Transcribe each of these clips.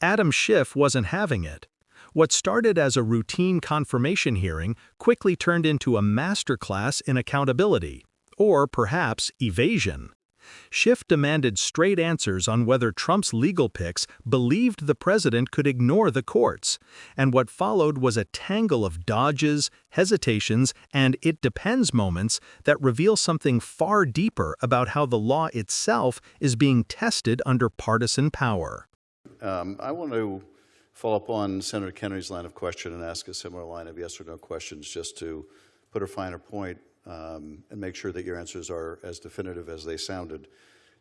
Adam Schiff wasn't having it. What started as a routine confirmation hearing quickly turned into a masterclass in accountability, or perhaps evasion. Schiff demanded straight answers on whether Trump's legal picks believed the president could ignore the courts, and what followed was a tangle of dodges, hesitations, and it depends moments that reveal something far deeper about how the law itself is being tested under partisan power. I want to follow up on Senator Kennedy's line of question and ask a similar line of yes or no questions just to put a finer point and make sure that your answers are as definitive as they sounded.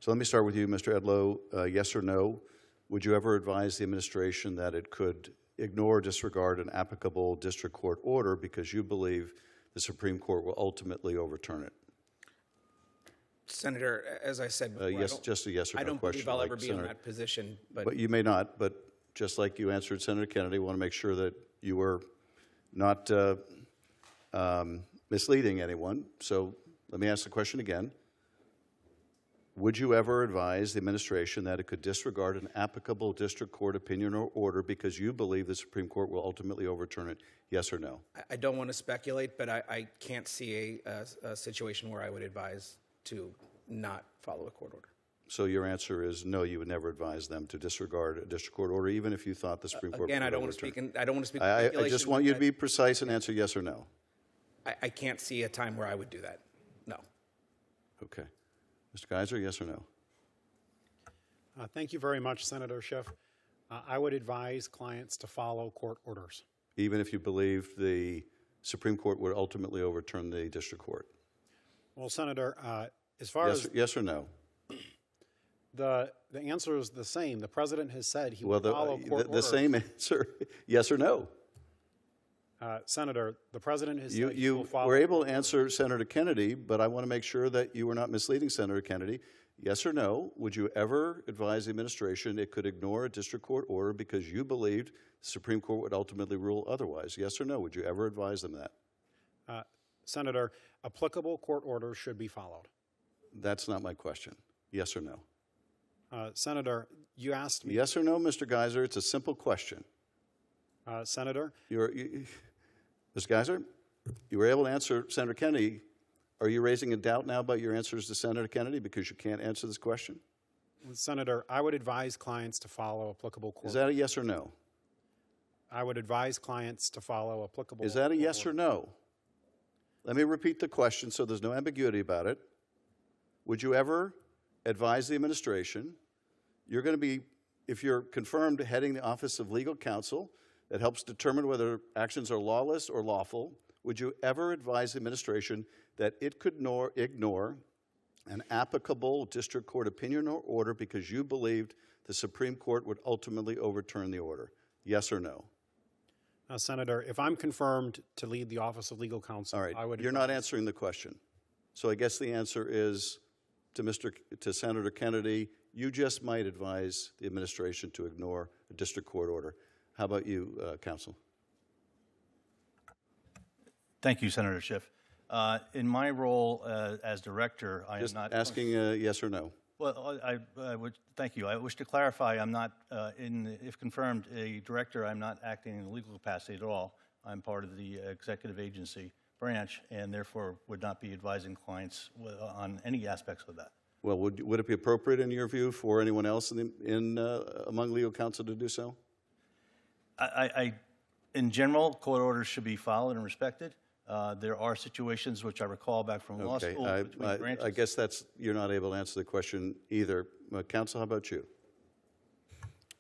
So let me start with you, Mr. Edlow. Yes or no, would you ever advise the administration that it could ignore or disregard an applicable district court order because you believe the Supreme Court will ultimately overturn it? Senator, as I said before, yes, just a yes or no question. I don't believe I'll ever be in that position. But you may not. But just like you answered Senator Kennedy, I want to make sure that you were not misleading anyone. So let me ask the question again. Would you ever advise the administration that it could disregard an applicable district court opinion or order because you believe the Supreme Court will ultimately overturn it? Yes or no? I don't want to speculate, but I can't see a situation where I would advise to not follow a court order. So your answer is no, you would never advise them to disregard a district court order, even if you thought the Supreme Court Again, would I don't want overturn to speak. I don't want to speak. I just want you to be precise and answer yes or no. I can't see a time where I would do that. No. Okay. Mr. Geiser, yes or no? Thank you very much, Senator Schiff. I would advise clients to follow court orders. Even if you believe the Supreme Court would ultimately overturn the district court? Well, Senator, as far as yes or no? The answer is the same. The president has said he will follow court orders. The same answer, yes or no? Senator, the president has said he will follow. You were able to answer Senator Kennedy, but I want to make sure that you were not misleading Senator Kennedy. Yes or no, would you ever advise the administration it could ignore a district court order because you believed the Supreme Court would ultimately rule otherwise? Yes or no, would you ever advise them that? Senator, applicable court orders should be followed. That's not my question. Yes or no? Senator, you asked me. Yes or no, Mr. Geiser? It's a simple question. Senator? Mr. Geiser, you were able to answer Senator Kennedy. Are you raising a doubt now about your answers to Senator Kennedy because you can't answer this question? Senator, I would advise clients to follow applicable court orders. Is that a yes or no? I would advise clients to follow applicable. Is that a yes or no? Let me repeat the question so there's no ambiguity about it. Would you ever advise the administration, you're going to be, if you're confirmed, heading the Office of Legal Counsel that helps determine whether actions are lawless or lawful, would you ever advise the administration that it could ignore an applicable district court opinion or order because you believed the Supreme Court would ultimately overturn the order? Yes or no? Senator, if I'm confirmed to lead the Office of Legal Counsel, all right. I would. You're not answering the question. So I guess the answer is to Senator Kennedy, you just might advise the administration to ignore a district court order. How about you, counsel? Thank you, Senator Schiff. In my role as director, I am not asking yes or no. Well, I would thank you. I wish to clarify. I'm not, if confirmed, a director. I'm not acting in a legal capacity at all. I'm part of the executive agency branch, and therefore would not be advising clients on any aspects of that. Well, would it be appropriate, in your view, for anyone else among legal counsel to do so? In general, court orders should be followed and respected. There are situations which I recall back from law school between branches. I guess you're not able to answer the question either. Counsel, how about you?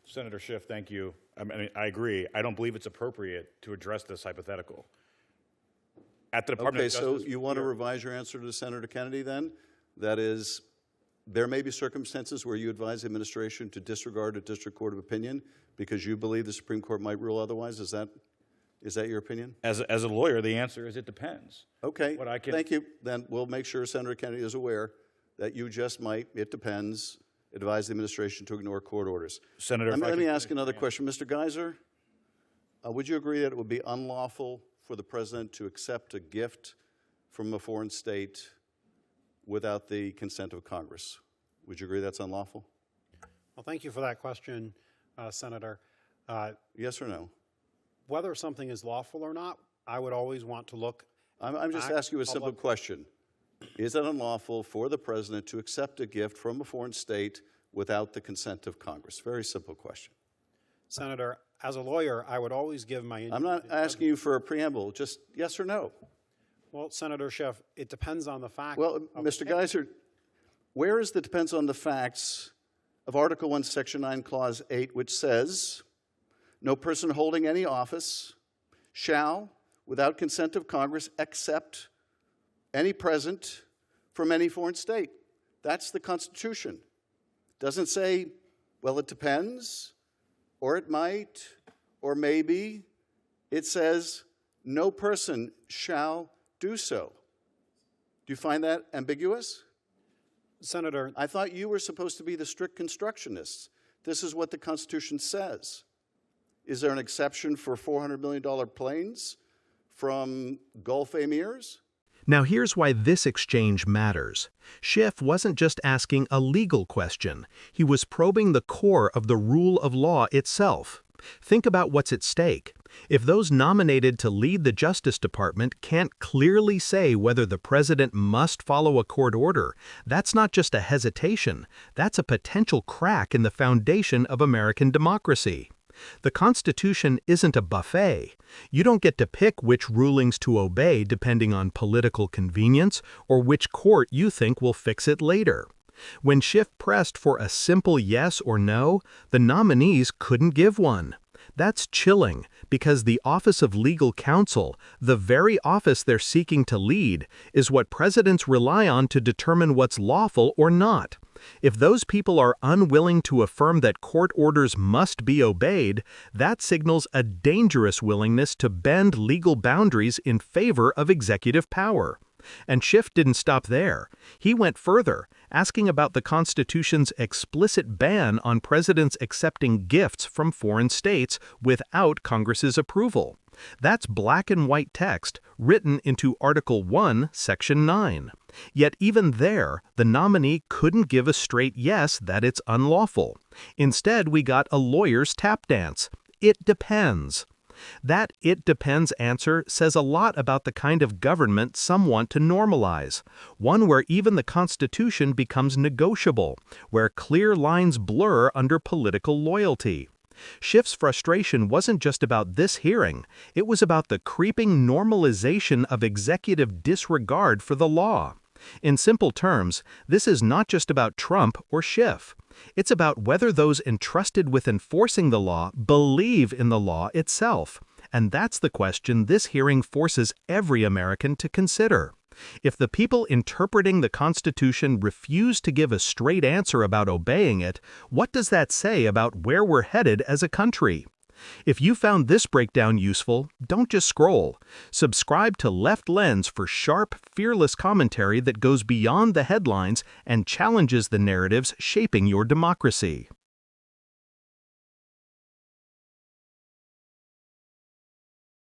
Senator Schiff, thank you. I agree. I don't believe it's appropriate to address this hypothetical. At the Department of Justice, so you want to revise your answer to Senator Kennedy then? That is, there may be circumstances where you advise the administration to disregard a district court of opinion because you believe the Supreme Court might rule otherwise. Is that your opinion? As a lawyer, the answer is it depends. Okay, thank you. Then we'll make sure Senator Kennedy is aware that you just might, it depends, advise the administration to ignore court orders. Senator, let me ask another question. Mr. Geiser, would you agree that it would be unlawful for the president to accept a gift from a foreign state without the consent of Congress? Would you agree that's unlawful? Well, thank you for that question, Senator. Yes or no? Whether something is lawful or not, I would always want to look. I'm just asking you a simple question. Is it unlawful for the president to accept a gift from a foreign state without the consent of Congress? Very simple question. Senator, as a lawyer, I would always give my... I'm not asking you for a preamble, just yes or no. Well, Senator Schiff, it depends on the fact... Well, Mr. Geiser, where is the depends on the facts of Article 1, Section 9, Clause 8, which says, no person holding any office shall, without consent of Congress, accept any present from any foreign state? That's the Constitution. Doesn't say, well, it depends, or it might, or maybe. It says, no person shall do so. Do you find that ambiguous? Senator, I thought you were supposed to be the strict constructionists. This is what the Constitution says. Is there an exception for $400 million planes from Gulf emirs? Now here's why this exchange matters. Schiff wasn't just asking a legal question. He was probing the core of the rule of law itself. Think about what's at stake. If those nominated to lead the Justice Department can't clearly say whether the president must follow a court order, that's not just a hesitation, that's a potential crack in the foundation of American democracy. The Constitution isn't a buffet. You don't get to pick which rulings to obey depending on political convenience or which court you think will fix it later. When Schiff pressed for a simple yes or no, the nominees couldn't give one. That's chilling, because the Office of Legal Counsel, the very office they're seeking to lead, is what presidents rely on to determine what's lawful or not. If those people are unwilling to affirm that court orders must be obeyed, that signals a dangerous willingness to bend legal boundaries in favor of executive power. And Schiff didn't stop there. He went further, asking about the Constitution's explicit ban on presidents accepting gifts from foreign states without Congress's approval. That's black and white text written into Article 1, Section 9. Yet even there, the nominee couldn't give a straight yes that it's unlawful. Instead, we got a lawyer's tap dance. It depends. That "it depends" answer says a lot about the kind of government some want to normalize, one where even the Constitution becomes negotiable, where clear lines blur under political loyalty. Schiff's frustration wasn't just about this hearing, it was about the creeping normalization of executive disregard for the law. In simple terms, this is not just about Trump or Schiff. It's about whether those entrusted with enforcing the law believe in the law itself. And that's the question this hearing forces every American to consider. If the people interpreting the Constitution refuse to give a straight answer about obeying it, what does that say about where we're headed as a country? If you found this breakdown useful, don't just scroll. Subscribe to Left Lens for sharp, fearless commentary that goes beyond the headlines and challenges the narratives shaping your democracy.